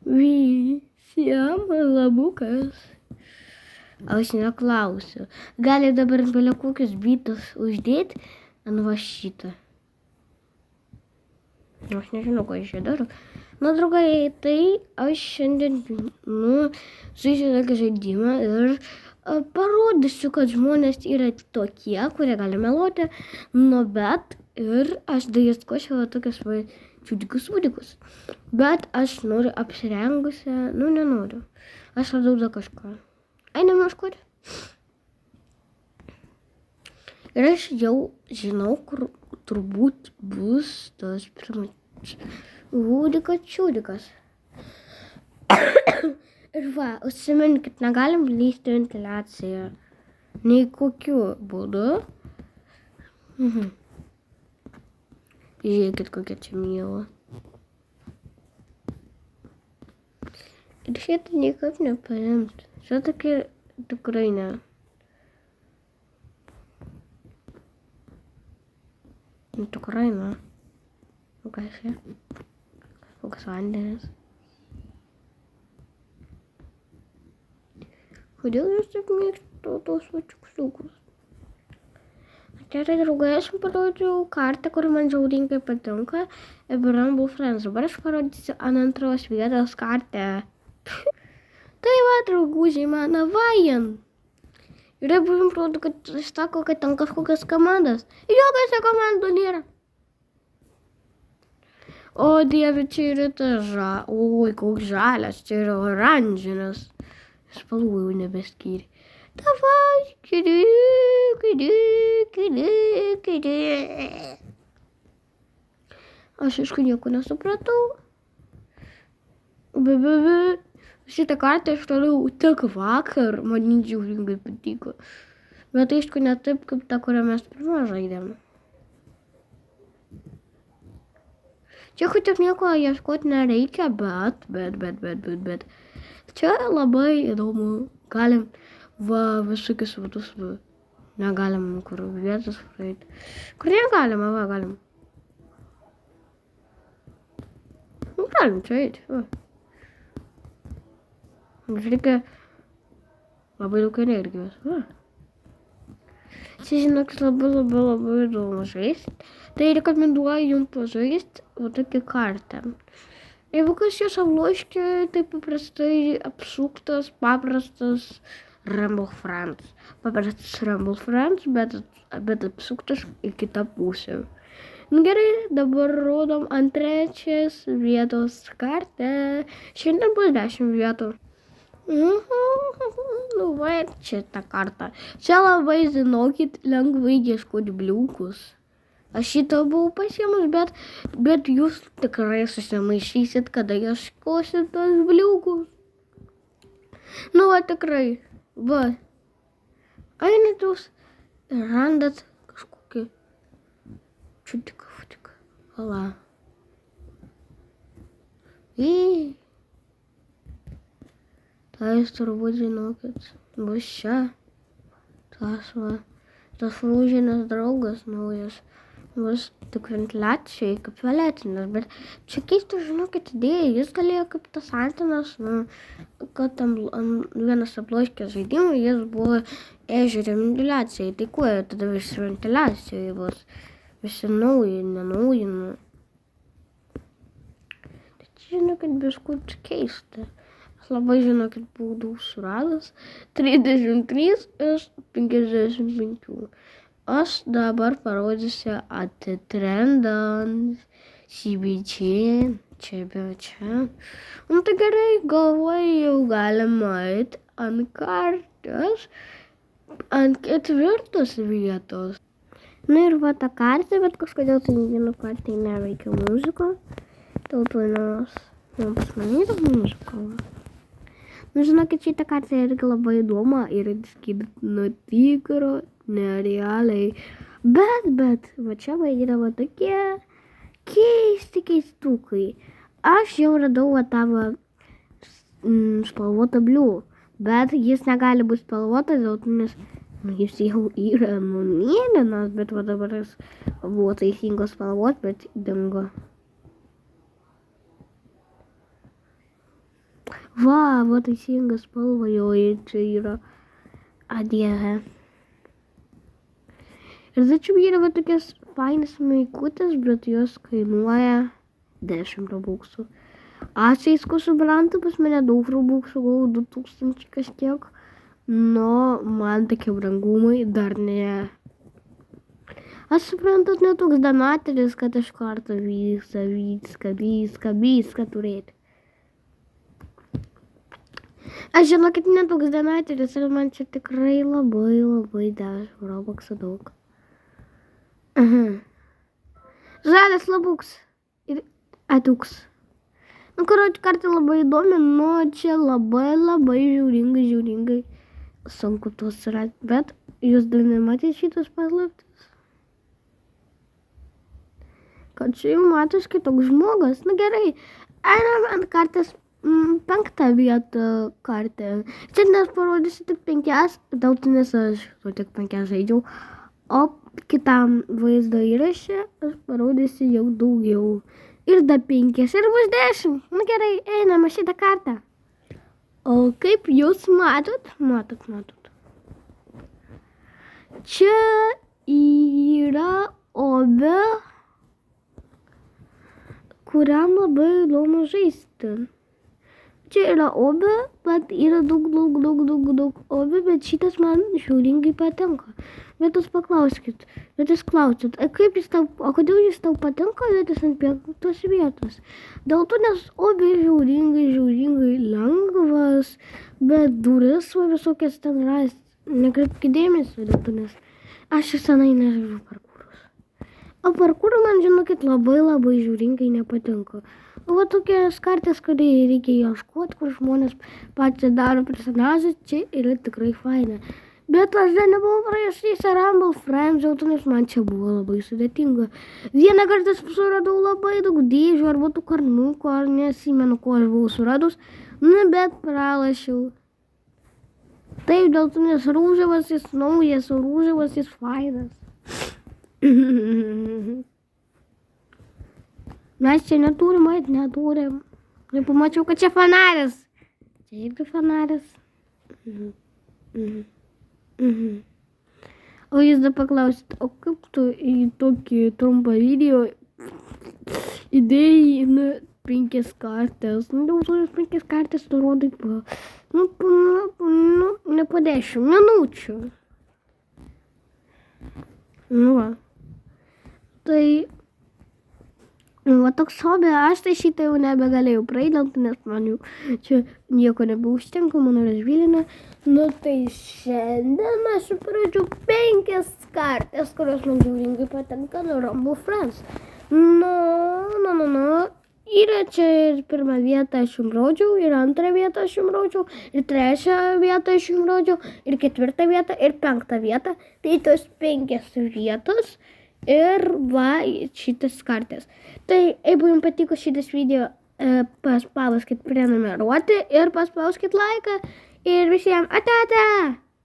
Visiems labukas. Aš neklausiu. Gali dabar belia kokius bitus uždėti ant va šitą. Aš nežinau, ko aš čia darau. Na, draugai, tai aš šiandien, sužinau tokį žaidimą ir parodysiu, kad žmonės yra tokie, kurie gali meluoti, bet ir aš daieškosiu va tokius va čiudikus. Bet aš noriu apsirengusią, nenoriu. Aš radau dar kažką. Einam ieškoti. Ir aš jau žinau, kur turbūt bus tas pirmas čiudikas. Ir va, užsiminkit, negalim lysti ventiliaciją. Nei kokiu būdu. Žiūrėkit, kokia čia miela. Ir šitą niekaip nepaimt. Šitą tikrai ne. Tikrai ne. Kas čia? Koks vandenis. Kodėl jūs taip mėgstate tos vačiuksiukus? Gerai, draugai, aš parodžiau kartą, kuri man žiauringai patinka. Rumble Friends. Dabar aš parodysiu ant antros vietos kartę. Tai va, draugužiai, mano vajan. Ir buvim produ, kad sako, kad ten kažkokios komandos. Jokiose komandų nėra. O dieve, čia yra tas oi, koks žalias, čia yra oranžinas. Spalvų jau nebeskyri. Davai, kidi. Aš aišku nieko nesupratau. Šitą kartą aš toliau tik vakar, man žiauringai patiko. Bet aišku ne taip, kaip ta, kurią mes pirmą žaidėm. Čia tik nieko ieškoti nereikia, bet. Čia labai įdomu. Galim visokius vatus, negalim kur vietas praeiti. Kur negalim, galim. Galim čia eiti. Mums reikia labai daug energijos. Čia, žinokit, labai įdomu žaisti. Tai rekomenduoju jums pažaisti va tokį kartą. Jeigu kas jūs aploškia, tai paprastai apsuktas, paprastas Rumble Friends. Paprastas Rumble Friends, bet apsuktas į kitą pusę. Gerai, dabar rodom ant trečios vietos kartą. Šiandien bus 10 vietų. Va, čia tą kartą. Čia labai, žinokit, lengvai ieškoti bliukus. Aš šitą buvau pasiemus, bet jūs tikrai susimaišysit, kada ieškosit tos bliukus. Va, tikrai. Va. Einat jūs ir randat kažkokį čiudiką. Vala. Tai jūs turbūt žinokit. Bus čia. Tas lūžinis draugas naujas. Bus tik ventiliacijai, kaip violetinės, bet čia keistų, žinokit, idėja, jis galėjo kaip tas antenas, kad tam vienas aploškės žaidimų, jis buvo ežerio ventiliacijai, tai kuo tada visi ventiliacijai bus, visi nenaujina. Tai čia, žinokit, biškut keista. Aš labai, žinokit, buvau suradęs 33 iš 55. Aš dabar parodysiu atitrendant čia. Tai gerai, galvoju, jau galima eiti ant kartos, ant 4 vietos. Ir va ta kartė, bet kažkodėl tai vienu kartai neveikia muzikos. Dėl to pas mane yra muzika. Žinokit, šitą kartą irgi labai įdomu ir atskirti nuo tikro. Nerealiai. Bet, va čia vaidinama tokie keistukai. Aš jau radau tavo spalvotą bliu, bet jis negali būti spalvotas, nes jis jau yra mėlynas, bet va dabar jis buvo taisingos spalvos, bet dingo. Va teisinga spalva, jo čia yra. Adieve. Ir tačiau yra va tokias fainas maikutės, bet jos kainuoja 10 robuxų. Aš eisko suprantu, pas mane daug robuxų, gal 2000 kažkiek. Nu, man tokie brangumai dar ne. Aš suprantu, ne toks donateris, kad iš karto viską turėti. Aš žinokit, ne toks donateris ir man čia tikrai labai daž robuxų daug. Žalias labuks ir atuks. Nu, karoči, kartą labai įdomi, nu, čia labai žiauringai sunku tuos surasti, bet jūs dar nematėte šitos paslaptis? Kad čia jau matos kitoks žmogas, nu gerai, einam ant kartės 5 vietą kartę. Čia nes parodysiu tik 5, dėl to nes aš tik 5 žaidžiau, o kitam vaizdo įraše aš parodysiu jau daugiau. Ir dar 5, ir bus 10. Nu gerai, einame šitą kartą. O kaip jūs matot? Čia yra obė, kuriam labai įdomu žaisti. Čia yra obė, bet yra daug obė, bet šitas man žiauringai patinka. Bet jūs paklauskit, o kodėl jis tau patinka vietas ant 5 vietos? Dėl to, nes obė žiauringai lengvas, bet duris visokias ten rasti. Nekreipkite dėmesio dėl to, nes aš senai nežaidžiu parkūrus. O parkūrų man, žinokit, labai žiauringai nepatinka. O va tokias kartės, kurį reikia ieškoti, kur žmonės patys daro personažą, čia yra tikrai faina. Bet aš dar nebuvau praėjus Rumble Friends, dėl to, nes man čia buvo labai sudėtinga. Vieną kartą suradau labai daug dėžių arba tų karnukų, ar nesimenu, ko aš buvau suradus, bet pralašiau. Taip, dėl to, nes rūžavas jis naujas, o rūžavas jis fainas. Mes čia neturim. Ir pamačiau, kad čia fanaris. Čia irgi fanaris. O jūs dar paklausit, o kaip tu į tokį trumpą video įdėjai 5 kartės? Dėl to 5 kartės tu rodai ne po 10 minučių. Nu va. Tai va toks hobė, aš tai šitą jau nebegalėjau praeidant, nes man jau čia nieko nebeužtenka, man yra žvilina. Nu tai šiandien aš pradžiu 5 kartės, kurios man žiauringai patinka nuo Rumble Friends. Ir čia ir 1 vietą aš jums rodžiau, ir 2 vietą aš jums rodžiau, ir 3 vietą aš jums rodžiau, ir 4 vietą, ir 5 vietą. Tai tos 5 vietos. Ir va šitas kartės. Tai jeigu jums patiko šitas video, paspauskit prenumeruoti ir paspauskit laiką. Ir visiems ate!